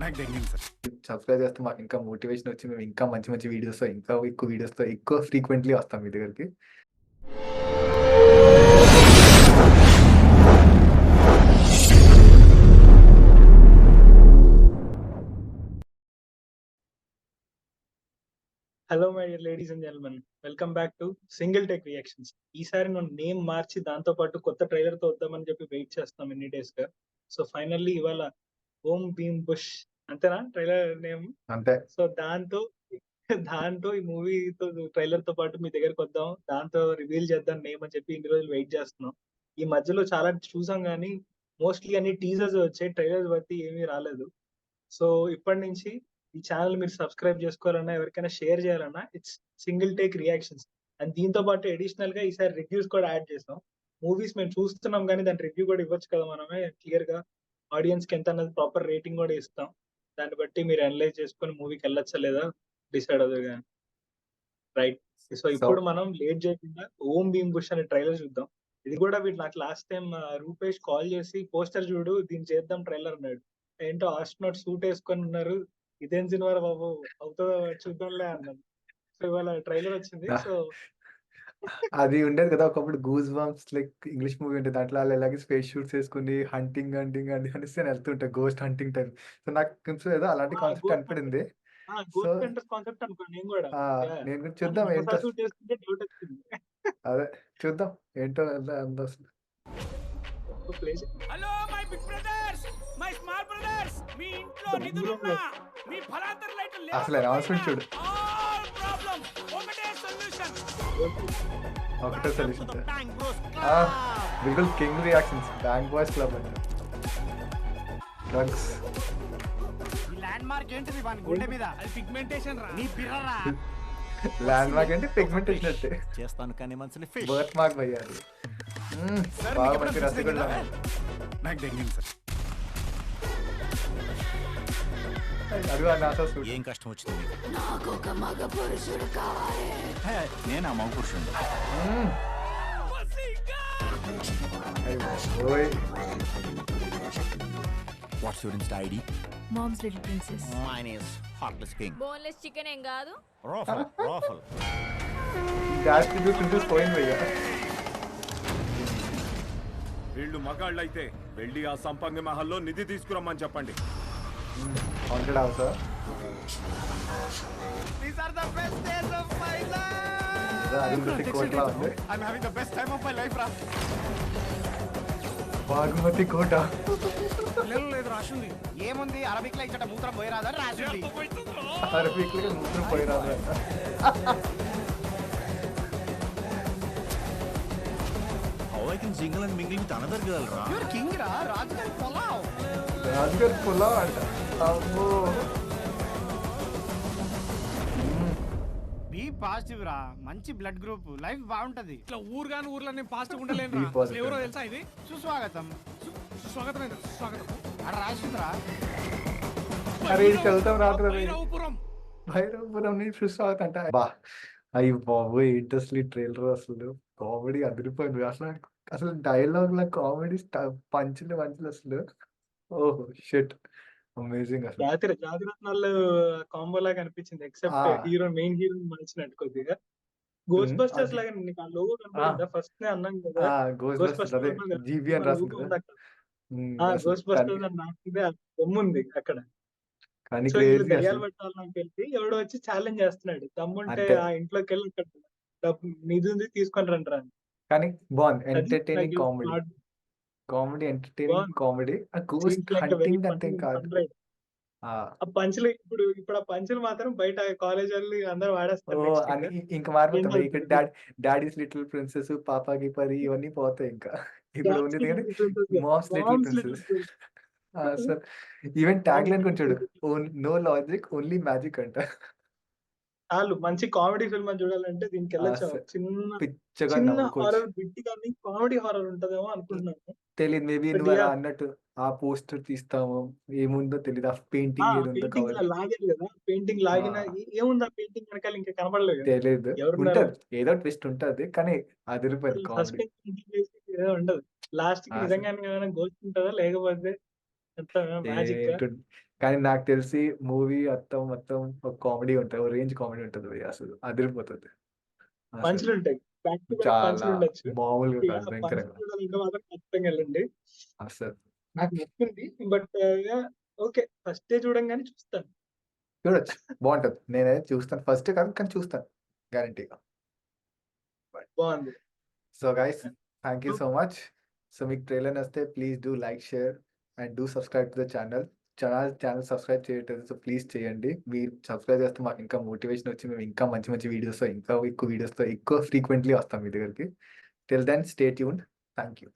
నాకు తెలియదు sir. Subscribe చేస్తే మాకు ఇంకా మోటివేషన్ వచ్చి మేము ఇంకా మంచి మంచి వీడియోస్‌తో ఇంకా ఎక్కువ వీడియోస్‌తో ఎక్కువ ఫ్రీక్వెంట్‌లీ వస్తాం మీ దగ్గరికి. Hello my dear ladies and gentlemen, welcome back to single tech reactions. ఈసారి మనం నేమ్ మార్చి దాంతో పాటు కొత్త ట్రైలర్ తో వద్దామని చెప్పి వెయిట్ చేస్తాం ఎన్ని డేస్ గా. సో ఫైనల్లీ ఇవాళ ఓం భీమ్ బుష్ అంతేనా ట్రైలర్ నేమ్? అంతే. సో దాంతో ఈ మూవీతో ట్రైలర్ తో పాటు మీ దగ్గరకు వద్దాం, దాంతో రివీల్ చేద్దాం నేమ్ అని చెప్పి ఇన్ని రోజులు వెయిట్ చేస్తున్నాం. ఈ మధ్యలో చాలా చూసాం కానీ మోస్ట్లీ అన్ని టీజర్స్ వచ్చాయి, ట్రైలర్స్ బట్టి ఏమీ రాలేదు. సో ఇప్పటి నుంచి ఈ ఛానల్ మీరు సబ్స్క్రైబ్ చేసుకోవాలన్నా, ఎవరికైనా షేర్ చేయాలన్నా it's single take reactions. And దీంతో పాటు అడిషనల్ గా ఈసారి రివ్యూస్ కూడా యాడ్ చేసాం. మూవీస్ మేము చూస్తున్నాం కానీ దాని రివ్యూ కూడా ఇవ్వచ్చు కదా మనమే, క్లియర్ గా ఆడియన్స్ కి ఎంత అన్నది ప్రాపర్ రేటింగ్ కూడా ఇస్తాం. దాన్ని బట్టి మీరు అనలైజ్ చేసుకొని మూవీకి వెళ్ళొచ్చా లేదా డిసైడ్ అవుతుంది కానీ. రైట్. సో ఇప్పుడు మనం లేట్ చేయకుండా ఓం భీమ్ బుష్ అనే ట్రైలర్ చూద్దాం. ఇది కూడా వీళ్ళు నాకు లాస్ట్ టైం రూపేష్ కాల్ చేసి పోస్టర్ చూడు దీన్ని చేద్దాం ట్రైలర్ అన్నాడు. ఏంటో ఆస్ట్రోనాట్ సూట్ వేసుకొని ఉన్నారు, ఇదేం సినిమా బాబు అవుతుందో చూద్దాంలే అన్నాను. సో ఇవాళ ట్రైలర్ వచ్చింది. సో అది ఉండేది కదా ఒకప్పుడు goose bumps like English movie ఉంటుంది, దాంట్లో వాళ్ళు ఎలాగే స్పేస్ షూట్స్ వేసుకుని హంటింగ్ హంటింగ్ అని అనేసి నేను వెళ్తుంటా గోస్ట్ హంటింగ్ టైప్. సో నాకు కొంచెం ఏదో అలాంటి కాన్సెప్ట్ కనపడింది. సో గోస్ట్ హంటర్స్ కాన్సెప్ట్ అనుకో నేను కూడా. నేను కూడా చూద్దాం ఏంటో. సూట్ వేసుకుంటే డౌట్ వచ్చింది. అదే చూద్దాం ఏంటో అంత అసలు. Hello my big brothers, my small brothers, మీ ఇంట్లో నిధులున్నా మీ ఫలాంతర లైట్ లేవు. అసలు అనౌన్స్మెంట్ చూడు, ఆల్ ప్రాబ్లం ఒకటే సొల్యూషన్. ఒకటే సొల్యూషన్. బిల్కుల్ king reactions, bank boys club అంటే డ్రగ్స్. ఈ ల్యాండ్ మార్క్ ఏంటిది వాని గుండె మీద? అది పిగ్మెంటేషన్ రా, నీ పిర్రరా. ల్యాండ్ మార్క్ అంటే పిగ్మెంటేషన్ అంటే చేస్తాను కానీ మనసుని ఫిష్ బర్త్ మార్క్ భయ్యాలి. బాగా మంచి రసగుల్లా. నాకు తెలియదు సార్. అడుగు నాతో సూట్. ఏం కష్టం వచ్చింది మీకు? నాకు ఒక మగ పురుషుడు కావాలి. నేను ఆ మగ పురుషుడు. What's your insta ID? Mom's little princess. Mine is heartless king. Boneless chicken ఏం కాదు. రాఫల్. డాష్ కి చూసి పోయింది భయ్యా. వీళ్ళు మగాళ్ళైతే వెళ్ళి ఆ సంపంగి మహల్లో నిధి తీసుకురమ్మని చెప్పండి. Haunted house. These are the best days of my life. Arundhati కోట ఉంది. I'm having the best time of my life రా. బాగుమతి కోట. లేదు రాసింది. ఏముంది అరబిక్ లో ఇక్కడ మూత్రం పోయిరాదా రాసింది. అరబిక్ లో మూత్రం పోయిరాదు. How I can jingle and mingle with another girl రా. You're king రా, రాజుగారి పొలావ్. రాజుగారి పొలావ్ అంట. అమ్మో. బి పాజిటివ్ రా, మంచి బ్లడ్ గ్రూప్, లైఫ్ బాగుంటది. ఇట్లా ఊరుగాని ఊర్లో నేను పాజిటివ్ ఉండలేను. Be positive. ఎవరో తెలుసా ఇది? సుస్వాగతం. స్వాగతం ఏంటి? స్వాగతం. అక్కడ రాసిందిరా. అరే వెళ్తాం రాత్రి. భైరవపురం. భైరవపురం ని చూసావత అంట. బా అయ్యి బాబోయ్ ఏంటి అసలు ఈ ట్రైలర్, అసలు కామెడీ అదిరిపోయింది. అసలు డైలాగ్ ల కామెడీ పంచులు అసలు ఓహ్ షిట్ అమేజింగ్ అసలు. జాతిరత్నాలు కాంబో లాగా అనిపించింది, ఎక్సెప్ట్ మెయిన్ హీరో మనిషినట్టు కొద్దిగా. గోస్ట్ బస్టర్స్ లాగా నీకు ఆ లోగో కనపడిందా? ఫస్ట్ నే అన్నాం కదా గోస్ట్ బస్టర్స్ అదే జీబీ అని రాసింది కదా. గోస్ట్ బస్టర్స్ అని రాసింది, ఆ బొమ్మ ఉంది అక్కడ. కానీ సో క్రేజీ దయ్యాలు అసలు. పట్టాలని తెలిసి ఎవడో వచ్చి ఛాలెంజ్ చేస్తున్నాడు, దమ్ముంటే అంతే. ఆ ఇంట్లోకి వెళ్ళి నిధి ఉంది తీసుకొని రండి రా. కానీ బాగుంది, ఎంటర్టైనింగ్ కామెడీ ఎంటర్టైనింగ్ కామెడీ. ఆ గోస్ట్ హంటింగ్ అంతే కాదు. ఆ పంచులు ఇప్పుడు ఆ పంచులు మాత్రం బయట కాలేజ్ వాళ్ళు అందరూ వాడేస్తారు. ఓ next అని ఇంకా. ఇంకా మారిపోతాయి. ఇక్కడ ఏంటో డాడీస్ లిటిల్ ప్రిన్సెస్, పాపాకి పరి ఇవన్నీ పోతాయి. ఇంకా ఇప్పుడు Dad's ఉండేది కానీ Little Princess, mom's little Mom's Little princess. Princess. Sir even tag line కొంచెం చూడు, Mom's no logic only magic అంట. చాలు మంచి కామెడీ ఫిల్మ్ అని చూడాలంటే దీనికి వెళ్ళొచ్చు. అసలు చిన్న పిచ్చగా చిన్న నవ్వుకోవచ్చు. హారర్ బిట్ కానీ కామెడీ హారర్ ఉంటదేమో అనుకుంటున్నాను. తెలియదు, మేబీ But నువ్వు అలా yeah. అన్నట్టు ఆ పోస్టర్ తీస్తాము ఏముందో తెలియదు. ఆ పెయింటింగ్ ఏముందో పెయింటింగ్ కావాలి లాగారు కదా, పెయింటింగ్ లాగిన ఏముంది ఆ పెయింటింగ్ వెనకాల ఇంకా కనపడలేదు కదా. తెలియదు. ఎవరున్నారు? ఉంటది ఏదో ట్విస్ట్ ఉంటది కానీ అదిరిపోయింది కామెడీ. సస్పెన్స్ ఏదో ఉండదు. లాస్ట్ కి అసలు నిజంగానే ఏమైనా గోస్ట్ ఉంటుందా లేకపోతే మ్యాజిక్? కానీ నాకు తెలిసి మూవీ మొత్తం ఒక కామెడీ ఉంటుంది, ఒక రేంజ్ కామెడీ ఉంటుంది భయ్యా, అసలు అదిరిపోతుంది అసలు. పంచులు ఉంటాయి, బ్యాక్ టు బ్యాక్ పంచులు చాలా ఉండొచ్చు. మామూలుగా ఇక కాదు, పంచులు భయంకరంగా చూడాలంటే మాత్రం ఖచ్చితంగా వెళ్ళండి. అసలు. నాకు నచ్చింది, బట్ ఓకే ఫస్ట్ డే చూడంగానే చూస్తాను. చూడొచ్చు, బాగుంటుంది. నేనైతే చూస్తాను, ఫస్ట్ కాదు కానీ చూస్తాను గ్యారంటీగా. బాగుంది. So guys, thank you so much. So మీకు ట్రైలర్ నచ్చితే please do like, share and do subscribe to the channel. Channel subscribe చేయట్లేదు, సో ప్లీజ్ చేయండి. మీరు సబ్స్క్రైబ్ చేస్తే మాకు ఇంకా మోటివేషన్ వచ్చి మేము ఇంకా మంచి మంచి వీడియోస్, ఇంకా ఎక్కువ వీడియోస్తో ఎక్కువ ఫ్రీక్వెంట్లీ వస్తాం మీ దగ్గరికి. Till then stay tuned. Thank you.